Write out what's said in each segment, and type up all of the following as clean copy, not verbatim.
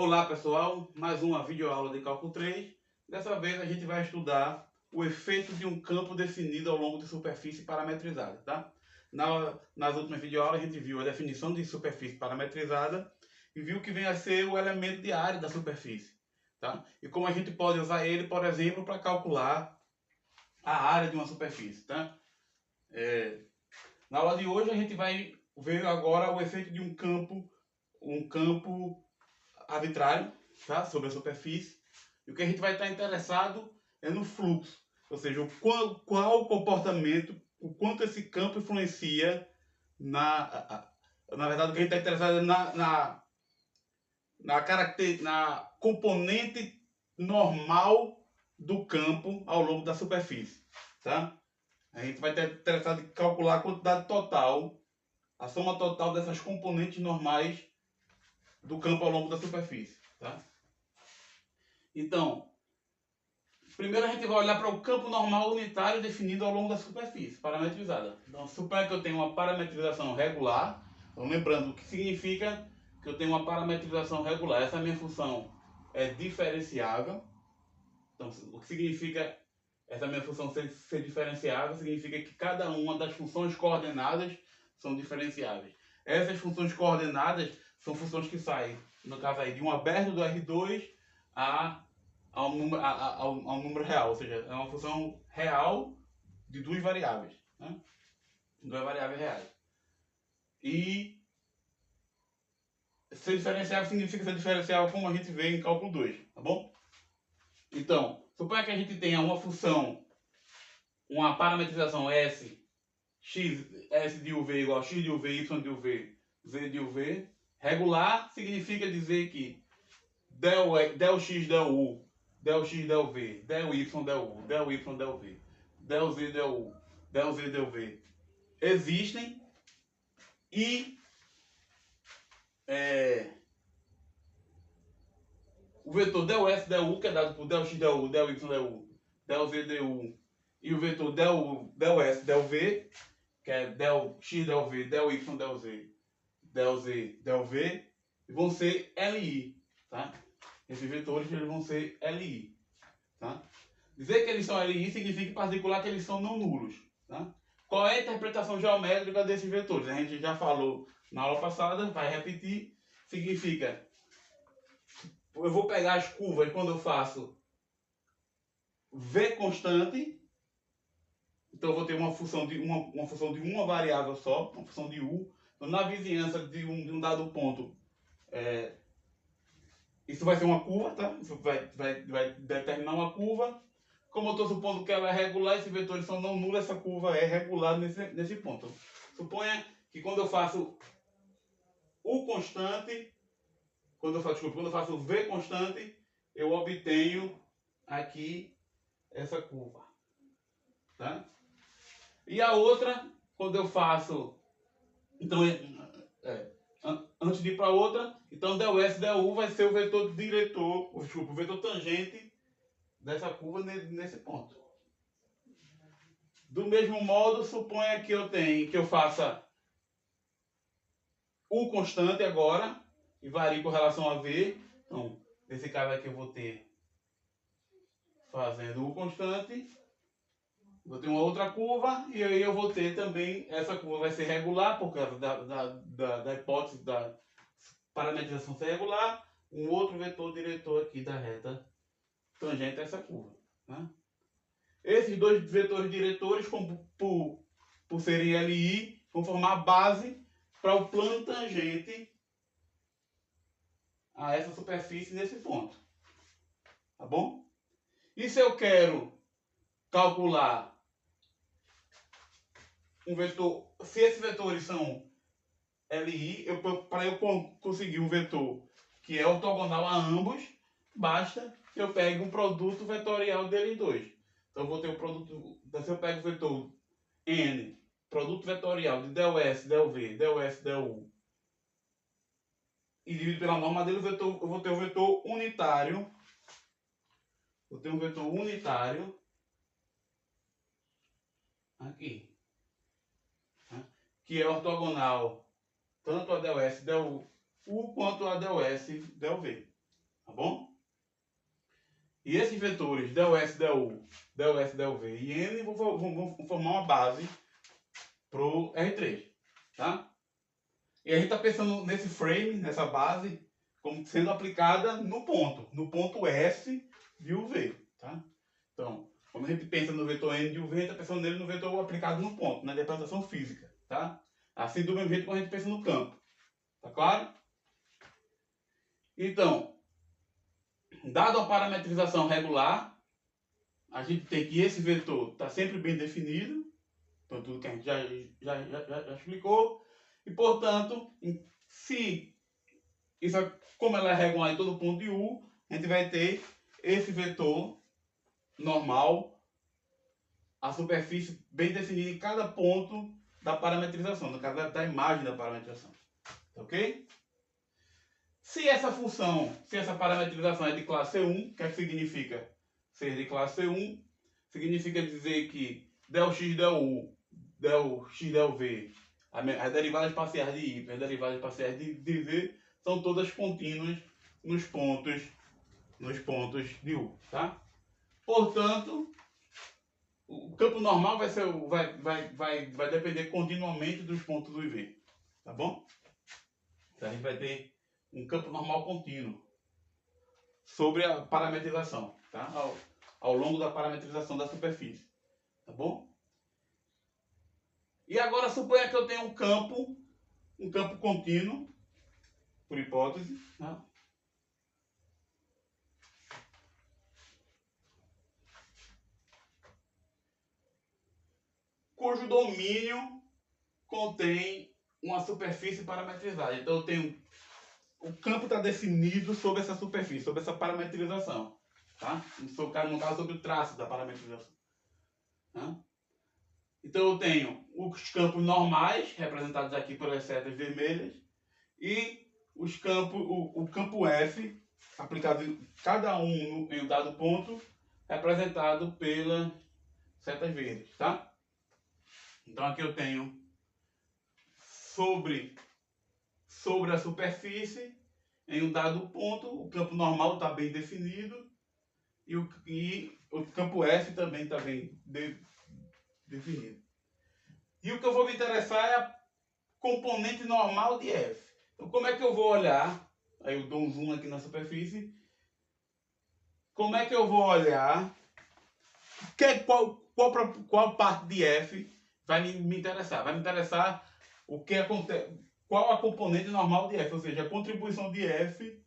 Olá pessoal, mais uma videoaula de cálculo 3. Dessa vez a gente vai estudar o efeito de um campo definido ao longo de superfície parametrizada, tá? Nas últimas videoaulas a gente viu a definição de superfície parametrizada e viu que vem a ser o elemento de área da superfície, tá? E como a gente pode usar ele, por exemplo, para calcular a área de uma superfície, tá? Na aula de hoje a gente vai ver agora o efeito de um campo arbitrário, tá? Sobre a superfície. E o que a gente vai estar interessado é no fluxo, ou seja, qual o comportamento, o quanto esse campo influencia na verdade o que a gente está interessado é na componente normal do campo ao longo da superfície, tá? A gente vai estar interessado em calcular a quantidade total, a soma total dessas componentes normais do campo ao longo da superfície, tá? Então, primeiro a gente vai olhar para o campo normal unitário definido ao longo da superfície, parametrizada. Então, suponha que eu tenho uma parametrização regular. Então, lembrando o que significa que eu tenho uma parametrização regular. Essa minha função é diferenciável. Então, o que significa essa minha função ser diferenciável? Significa que cada uma das funções coordenadas são diferenciáveis. Essas funções coordenadas são funções que saem, no caso aí, de um aberto do R2 ao número real, ou seja, é uma função real de duas variáveis, né? Duas variáveis reais. E ser diferenciável significa ser diferenciável como a gente vê em cálculo 2, tá bom? Então, suponha que a gente tenha uma função, uma parametrização S, x, S de UV igual a x de UV, y de UV, z de UV. Regular significa dizer que del x, del u, del x, del v, del y, del u, del y, del v, del z, del u, del z, del v existem e o vetor del s, del u, que é dado por del x, del u, del y, del u, del z, del u, e o vetor del s, del v, que é del x, del v, del y, del z, del v, vão ser LI, tá? Esses vetores eles vão ser LI, tá? Dizer que eles são LI significa em particular que eles são não nulos, tá? Qual é a interpretação geométrica desses vetores? A gente já falou na aula passada, vai repetir. Significa, eu vou pegar as curvas quando eu faço V constante. Então eu vou ter uma função de uma variável só, uma função de U. Então, na vizinhança de um dado ponto, isso vai ser uma curva, tá? Isso vai determinar uma curva. Como eu estou supondo que ela é regular, esses vetores são não nulos, essa curva é regular nesse ponto. Suponha que quando eu faço U constante, quando eu faço V constante, eu obtenho aqui essa curva, tá? E a outra, quando eu faço, então, antes de ir para outra, então del S, del U vai ser o vetor diretor, o vetor tangente dessa curva nesse ponto. Do mesmo modo, suponha que eu faça U constante agora, e varie com relação a V. Então, nesse caso aqui eu vou ter, fazendo U constante, vou ter uma outra curva, e aí eu vou ter também, essa curva vai ser regular, por causa da hipótese da parametrização ser regular, um outro vetor diretor aqui da reta tangente a essa curva, né? Esses dois vetores diretores, por serem LI, vão formar a base para o plano tangente a essa superfície nesse ponto, tá bom? E se eu quero calcular um vetor, se esses vetores são LI, para eu conseguir um vetor que é ortogonal a ambos, basta que eu pegue um produto vetorial deles dois. Então eu vou ter o produto, se eu pego o vetor N, produto vetorial de del S, del V, del S, del U, e divido pela norma dele, eu vou ter um vetor unitário. Vou ter um vetor unitário aqui, né? Que é ortogonal tanto a del S, del U quanto a del S, del V. tá bom? E esses vetores del S, del U, del S, del V e N vão formar uma base para o R3, tá? E a gente está pensando nesse frame, nessa base, como sendo aplicada no ponto S de UV, tá? Então, quando a gente pensa no vetor N de UV, a gente está pensando nele no vetor aplicado no ponto, na representação física, tá? Assim do mesmo jeito que a gente pensa no campo, tá claro? Então, dado a parametrização regular, a gente tem que esse vetor está sempre bem definido, então tudo que a gente já explicou, e portanto, se isso, como ela é regular em todo ponto de U, a gente vai ter esse vetor normal, a superfície bem definida em cada ponto da parametrização, no caso da imagem da parametrização, ok? Se essa função, se essa parametrização é de classe 1, o que significa ser de classe 1? Significa dizer que del x, del u, del x, del v, as derivadas parciais de y, as derivadas parciais de v, são todas contínuas nos pontos de U, tá? Portanto, o campo normal vai depender continuamente dos pontos do IV, tá bom? Então a gente vai ter um campo normal contínuo sobre a parametrização, tá? Ao longo da parametrização da superfície, tá bom? E agora suponha que eu tenho um campo contínuo, por hipótese, tá? Cujo domínio contém uma superfície parametrizada. Então eu tenho o campo está definido sobre essa superfície, sobre essa parametrização, tá? No caso sobre o traço da parametrização, tá? Então eu tenho os campos normais, representados aqui pelas setas vermelhas, e o campo F, aplicado em cada um em um dado ponto, representado pelas setas verdes, tá? Então aqui eu tenho sobre a superfície, em um dado ponto, o campo normal está bem definido e o campo F também está bem definido. E o que eu vou me interessar é a componente normal de F. Então, como é que eu vou olhar? Aí eu dou um zoom aqui na superfície. Como é que eu vou olhar? Qual parte de F vai me interessar? Vai me interessar o que acontece, qual a componente normal de F, ou seja, a contribuição de F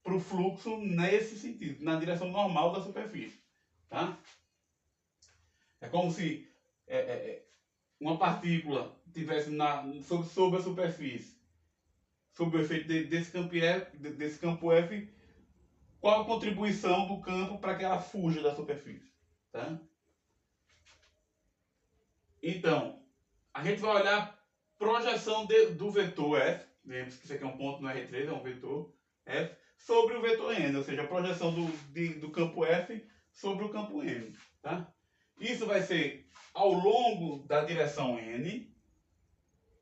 para o fluxo nesse sentido, na direção normal da superfície. Tá? É como se uma partícula tivesse sobre a superfície, sob o efeito desse campo F, qual a contribuição do campo para que ela fuja da superfície. Tá? Então, a gente vai olhar a projeção do vetor F, lembre-se que isso aqui é um ponto no R3, é um vetor F, sobre o vetor N, ou seja, a projeção do campo F sobre o campo N. Tá? Isso vai ser ao longo da direção N.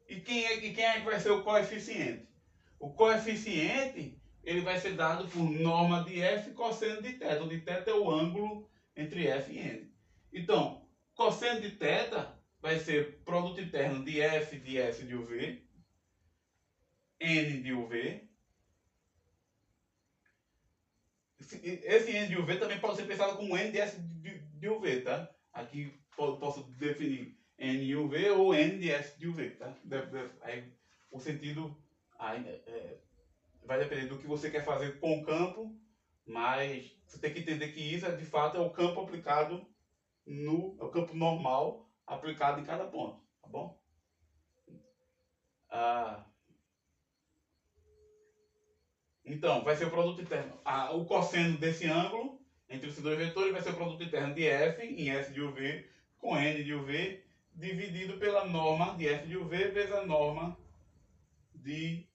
E quem é que vai ser o coeficiente? O coeficiente ele vai ser dado por norma de F cosseno de θ, onde θ é o ângulo entre F e N. Então, cosseno de θ vai ser produto interno de F de S de UV, N de UV. Esse N de UV também pode ser pensado como N de S de UV, tá? Aqui posso definir N de UV ou N de S de UV, tá? Aí, o sentido vai depender do que você quer fazer com o campo, mas você tem que entender que isso de fato é o campo aplicado é o campo normal aplicado em cada ponto, tá bom? Então, vai ser o produto interno. O cosseno desse ângulo entre esses dois vetores vai ser o produto interno de F em S de UV com N de UV dividido pela norma de F de UV vezes a norma de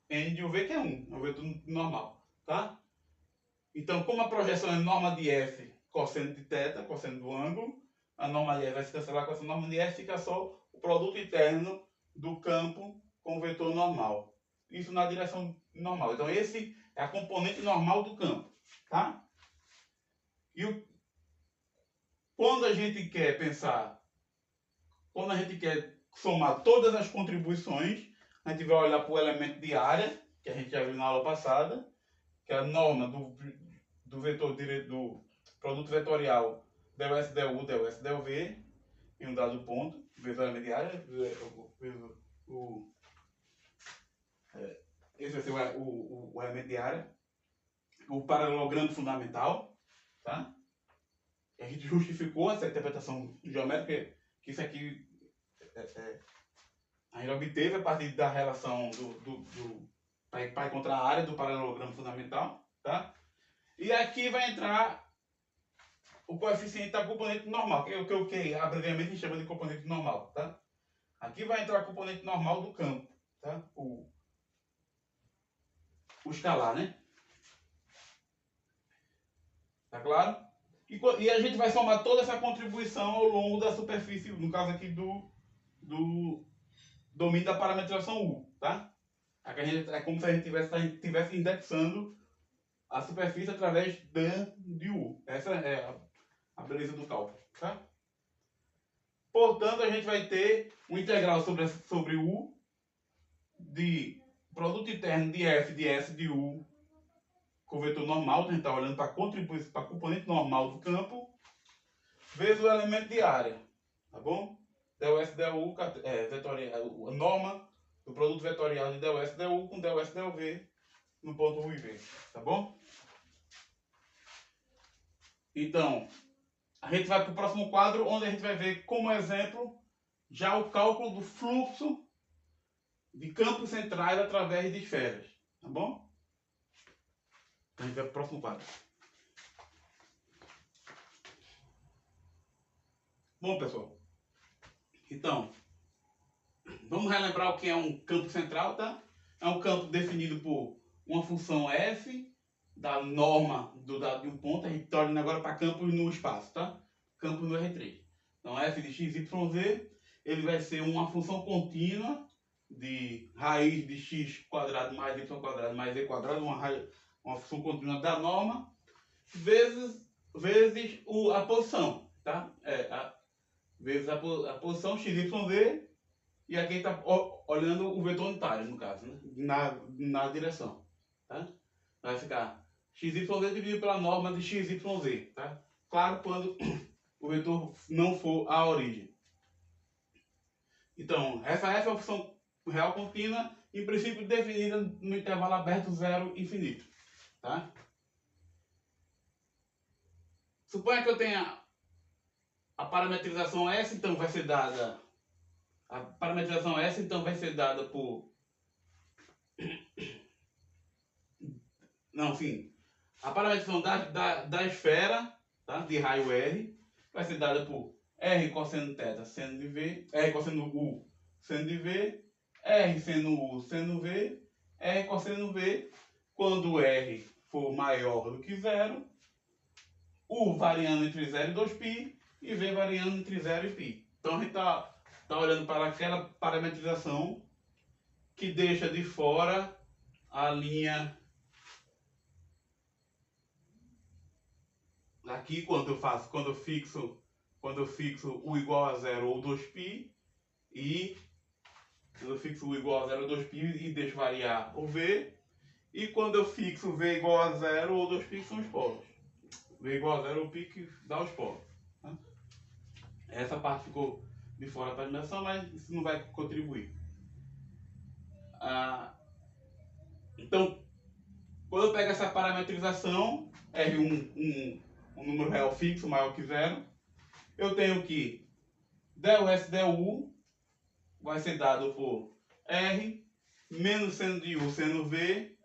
N de UV, que é 1, é o vetor normal, tá? Então, como a projeção é norma de F cosseno de θ, cosseno do ângulo, a norma de F vai se cancelar com essa norma de F, fica só o produto interno do campo com o vetor normal. Isso na direção normal. Então, esse É a componente normal do campo, tá? E quando a gente quer pensar, quando a gente quer somar todas as contribuições, a gente vai olhar para o elemento de área, que a gente já viu na aula passada, que é a norma do vetor do produto vetorial del S, del U, del S, del V, em um dado ponto, vezes o elemento de área, vezes esse vai ser o elemento de área, o paralelogramo fundamental, tá? A gente justificou essa interpretação geométrica, que isso aqui a gente obteve a partir da relação para encontrar a área do paralelogramo fundamental, tá? E aqui vai entrar o coeficiente da componente normal, que é o que abreviadamente a gente chama de componente normal, tá? Aqui vai entrar a componente normal do campo, tá? O escalar, né? Tá claro? E a gente vai somar toda essa contribuição ao longo da superfície, no caso aqui do domínio da parametrização U, tá? Aqui é como se a gente estivesse indexando a superfície através de U. Essa é a beleza do cálculo, tá? Portanto, a gente vai ter um integral sobre U de produto interno de F de S de U com o vetor normal, a gente está olhando para a componente normal do campo, vezes o elemento de área, tá bom? Del S, del U, vetorial, a norma do produto vetorial de del S, del U com del S, del V no ponto U e V, tá bom? Então, a gente vai para o próximo quadro, onde a gente vai ver como exemplo já o cálculo do fluxo de campos centrais através de esferas, tá bom? A gente vai para o próximo quadro. Bom, pessoal, então, vamos relembrar o que é um campo central, tá? É um campo definido por uma função f da norma do dado de um ponto. A gente está olhando agora para campos no espaço, tá? Campos no R3. Então, f de x, y, z, ele vai ser uma função contínua de raiz de x quadrado mais y quadrado mais z quadrado, uma função contínua da norma, vezes a posição, tá? Vezes a posição x, y, z, e aqui está olhando o vetor unitário, no caso, né? na direção. Tá? Vai ficar x, y, z dividido pela norma de x, y, z. Tá? Claro, quando o vetor não for a origem. Então, essa F é uma função real contínua, em princípio definida no intervalo aberto 0 infinito. Tá? Suponha que eu tenha a parametrização S, então vai ser dada. A parametrização S, então, vai ser dada por. Não, sim. A parametrização da esfera, tá? De raio R, vai ser dada por R cosseno θ seno de V, R cosseno U seno de V, R seno U seno V, R cosseno V, quando R for maior do que zero, U variando entre 0 e 2π e V variando entre 0 e π. Então a gente está olhando para aquela parametrização que deixa de fora a linha. Aqui quando eu fixo u igual a 0 ou 2π, e quando eu fixo u igual a 0 ou 2π e deixo variar o v, e quando eu fixo v igual a 0 ou 2π, que são os polos. V igual a 0 ou π que dá os polos. Tá? Essa parte ficou de fora da dimensão, mas isso não vai contribuir. Então, quando eu pego essa parametrização, R um número real fixo maior que zero, eu tenho que del S del U vai ser dado por R menos seno de U seno V,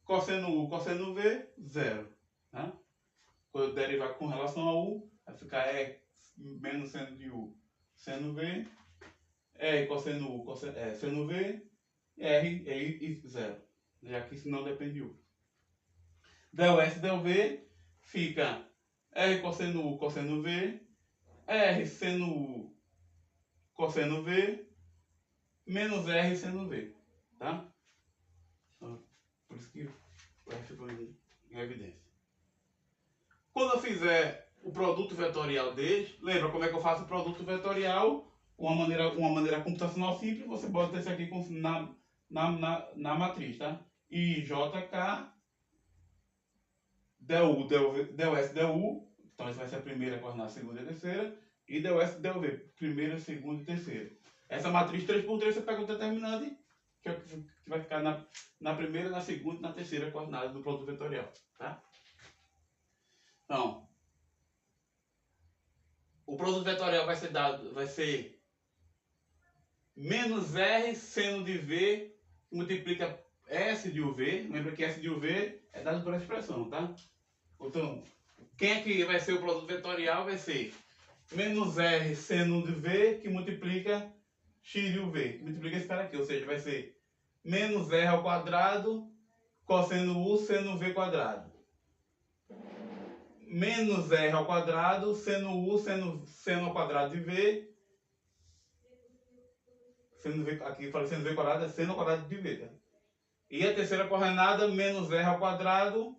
cosseno U cosseno V, zero. Tá? Quando eu derivar com relação a U, vai ficar E menos seno de U seno V, E cosseno U seno V, R e zero. Já que isso não depende de U. Del S del V fica R cosseno U cosseno V, R seno U cosseno V, menos R seno V. Tá? Por isso que o R ficou em evidência. Quando eu fizer o produto vetorial deles, lembra como é que eu faço o produto vetorial? Uma maneira computacional simples, você bota esse aqui na matriz, tá? I, J, K, del U, del S, del U, então essa vai ser a primeira coordenada, a segunda e a terceira, e del S, del V, primeira, segunda e terceira. Essa matriz 3x3 você pega o determinante, que é o que vai ficar na primeira, na segunda e na terceira coordenada do produto vetorial, tá? Então, o produto vetorial vai ser menos R seno de V, que multiplica S de UV. Lembra que S de UV é dado por expressão, tá? Então, quem é que vai ser o produto vetorial? Vai ser menos R seno de V, que multiplica X de UV, que multiplica esse cara aqui. Ou seja, vai ser menos R ao quadrado, cosseno U, seno V quadrado. Menos R ao quadrado, seno U, seno ao quadrado de V. Seno V, aqui eu falei seno V quadrado, é seno ao quadrado de V, tá? E a terceira coordenada, menos R ao quadrado,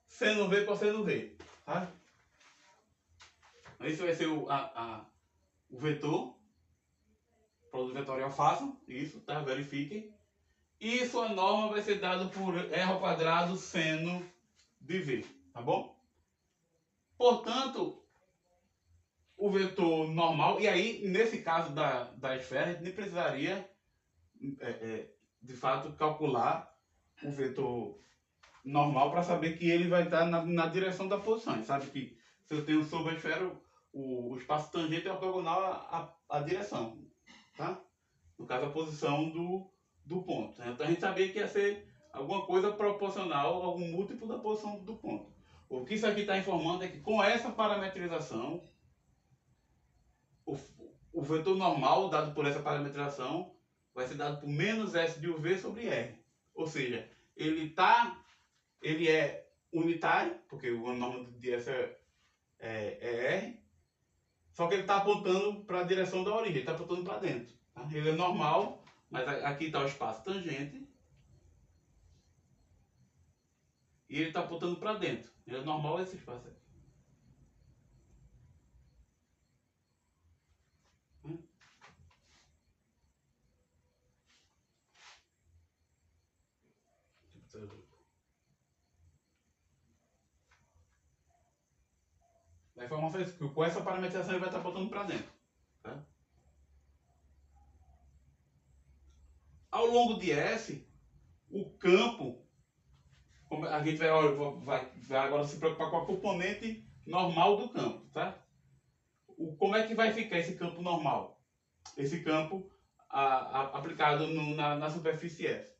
seno V cosseno V, tá? Esse vai ser o vetor, produto vetorial fácil, isso, tá? Verifiquem. E sua norma vai ser dada por R ao quadrado seno de V, tá bom? Portanto, o vetor normal, e aí, nesse caso da esfera, a gente nem precisaria, de fato, calcular o vetor normal para saber que ele vai estar na direção da posição. Sabe que se eu tenho sobre a esfera, o espaço tangente é ortogonal à direção, tá? No caso, a posição do ponto, né? Então a gente sabia que ia ser alguma coisa proporcional, algum múltiplo da posição do ponto. O que isso aqui está informando é que com essa parametrização, o vetor normal dado por essa parametrização vai ser dado por menos S de UV sobre R. Ou seja, ele é unitário, porque a norma de S é R, só que ele está apontando para a direção da origem, ele está apontando para dentro. Tá? Ele é normal, mas aqui está o espaço tangente, e ele está apontando para dentro. Ele é normal esse espaço aqui. A informação é isso, que com essa parametrização ele vai estar apontando para dentro. Tá? Ao longo de S, o campo, a gente vai agora se preocupar com a componente normal do campo, tá? Como é que vai ficar esse campo normal? Esse campo aplicado na superfície S.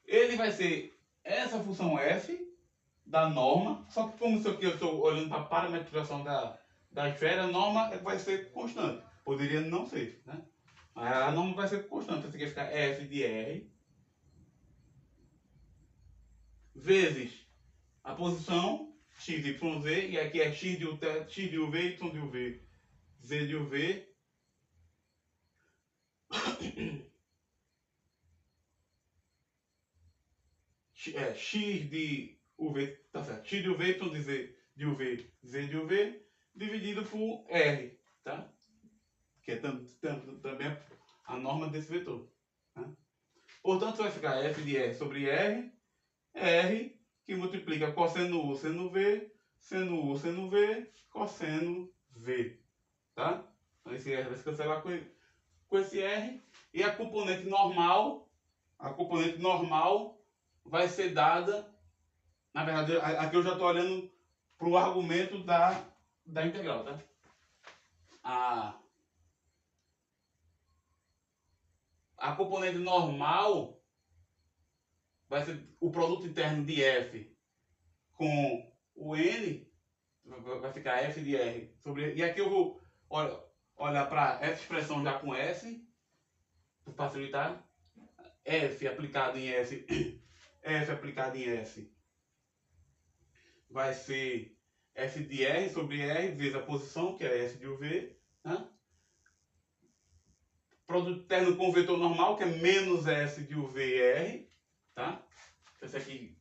Ele vai ser essa função f da norma, só que como isso aqui eu estou olhando para a parametrização da esfera, a norma vai ser constante. Poderia não ser, né? A norma vai ser constante. Isso aqui vai ficar f de r vezes a posição x, y, z, e aqui é x de uv, y de uv, z de uv, x de uv, tá certo, x de uv, y de z de uv, z de uv, dividido por r, tá? Que é também a norma desse vetor. Tá? Portanto, vai ficar f de r sobre r que multiplica cosseno u, seno v, seno u, seno v, cosseno v. Tá? Então esse r vai se cancelar com esse r. E a componente normal vai ser dada, na verdade, aqui eu já estou olhando para o argumento da integral, tá? A componente normal vai ser o produto interno de f com o n, vai ficar f de r sobre... E aqui eu vou olhar para essa expressão já com s, para facilitar. F aplicado em S, F aplicado em S vai ser F de R sobre R vezes a posição, que é S de UV. Né? Produto interno com vetor normal, que é menos S de UV e R. Tá? Esse aqui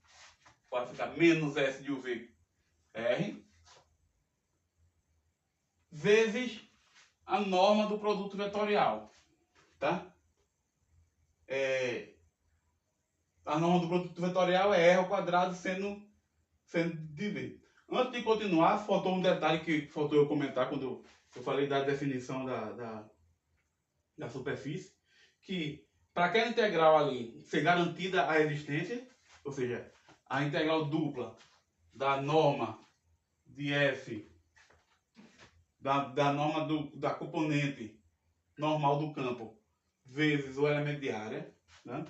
pode ficar menos S de UV R vezes a norma do produto vetorial, tá? A norma do produto vetorial é R ao quadrado sendo de V. Antes de continuar, faltou um detalhe que faltou eu comentar quando eu falei da definição da superfície, que para aquela integral ali ser garantida a resistência, ou seja, a integral dupla da norma de F, da norma da componente normal do campo, vezes o elemento de área, né?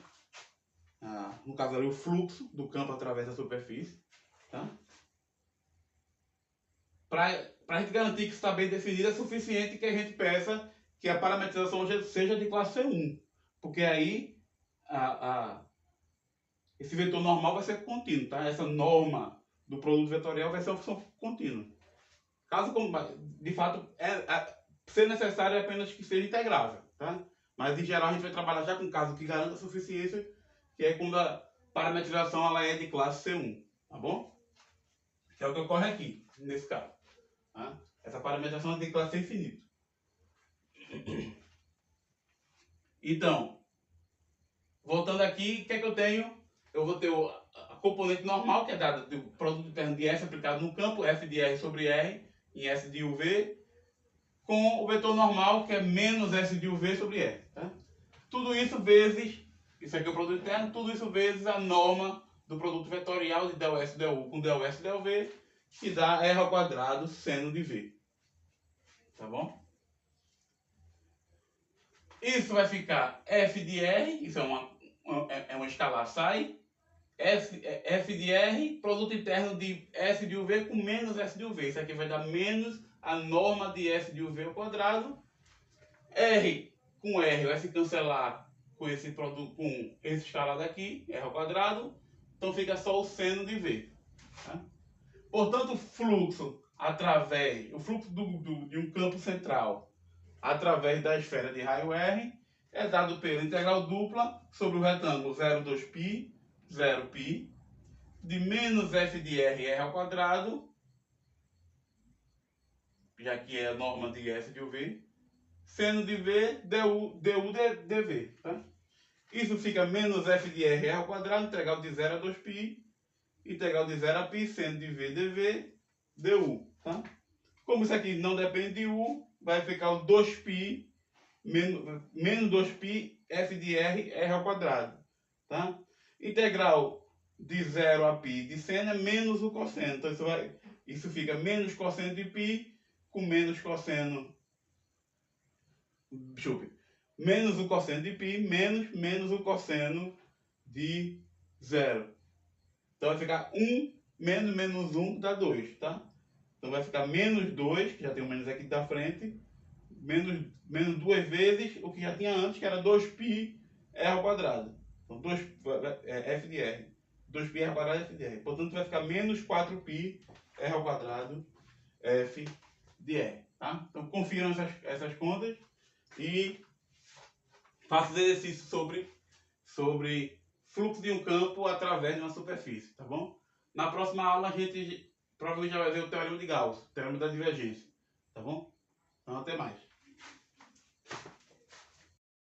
No caso ali o fluxo do campo através da superfície, tá? Para a gente garantir que está bem definido, é suficiente que a gente peça que a parametrização seja de classe C1, porque aí esse vetor normal vai ser contínuo, tá? Essa norma do produto vetorial vai ser uma função contínua. Caso, de fato, ser necessário é apenas que seja integrável, tá? Mas, em geral, a gente vai trabalhar já com um caso que garanta a suficiência, que é quando a parametrização ela é de classe C1, tá bom? Que é o que ocorre aqui, nesse caso. Tá? Essa parametrização é de classe infinito. Então, voltando aqui, o que é que eu tenho? Eu vou ter a componente normal, que é dada do produto interno de S aplicado no campo, F de R sobre R, em S de UV, com o vetor normal, que é menos S de UV sobre R. Tá? Tudo isso vezes, isso aqui é o produto interno, tudo isso vezes a norma do produto vetorial de ΔS ΔU com ΔS ΔV, que dá R ao quadrado seno de V. Tá bom? Isso vai ficar F de R, isso é uma escalar psi, F de R, produto interno de S de UV com menos S de UV. Isso aqui vai dar menos a norma de S de UV ao quadrado. R com R vai se cancelar com esse produto, com esse escalado aqui, R ao quadrado. Então fica só o seno de V. Tá? Portanto, o fluxo de um campo central através da esfera de raio R é dado pela integral dupla sobre o retângulo 0,2π, 0π, de menos f de r ao quadrado, já que é a norma de S de UV, seno de V, du dv. Tá? Isso fica menos f de r ao quadrado, integral de 0 a 2π, integral de 0 a π, seno de V dv, du. Tá? Como isso aqui não depende de u, vai ficar o 2π menos 2π f de r ao quadrado. Tá? Integral de 0 a π de seno é menos o cosseno. Então isso fica menos cosseno de π com menos cosseno. Desculpe. Menos o cosseno de π menos o cosseno de 0. Então vai ficar 1 menos 1 dá 2. Tá? Então vai ficar menos 2, que já tem um menos aqui da frente, menos 2 vezes o que já tinha antes, que era 2π r ao quadrado. Então, f de r. 2π r ao quadrado f de r. Portanto, vai ficar menos 4π r ao quadrado f de r. Tá? Então, confiram essas contas e façam os exercícios sobre fluxo de um campo através de uma superfície. Tá bom? Na próxima aula, a gente provavelmente já vai ver o teorema de Gauss, o teorema da divergência. Tá bom? Então, até mais.